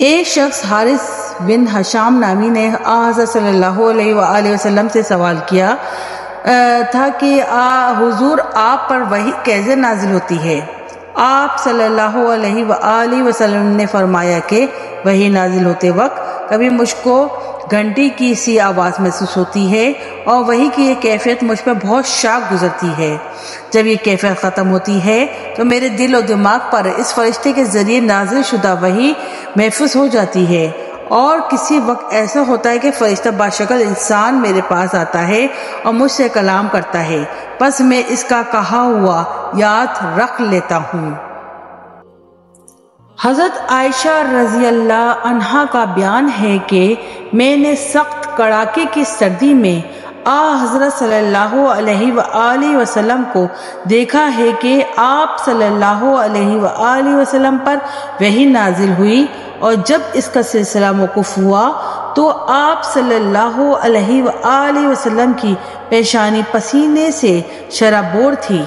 ایک شخص حارث بن حشام نامی نے حضرت صلی اللہ علیہ وآلہ وسلم سے سوال کیا تھا کہ حضور آپ پر وحی کیسے نازل ہوتی ہے؟ آپ صلی اللہ علیہ وآلہ وسلم نے فرمایا کہ وحی نازل ہوتے وقت کبھی مجھ کو گھنٹی کی سی آواز محسوس ہوتی ہے اور وحی کی یہ کیفیت مجھ پر بہت شاق گزرتی ہے۔ جب یہ کیفیت ختم ہوتی ہے تو میرے دل و دماغ پر اس فرشتے کے ذریعے نازل شدہ وحی محفوظ ہو جاتی ہے، اور کسی وقت ایسا ہوتا ہے کہ فرشتہ باشکل انسان میرے پاس آتا ہے اور مجھ سے کلام کرتا ہے، بس میں اس کا کہا ہوا یاد رکھ لیتا ہوں۔ حضرت عائشہ رضی اللہ عنہا کا بیان ہے کہ میں نے سخت کڑاکے کی سردی میں حضرت صلی اللہ علیہ وآلہ وسلم کو دیکھا ہے کہ آپ صلی اللہ علیہ وآلہ وسلم پر وحی نازل ہوئی، اور جب اس کا سلسلہ موقوف ہوا تو آپ صلی اللہ علیہ وآلہ وسلم کی پیشانی پسینے سے شرابور تھی۔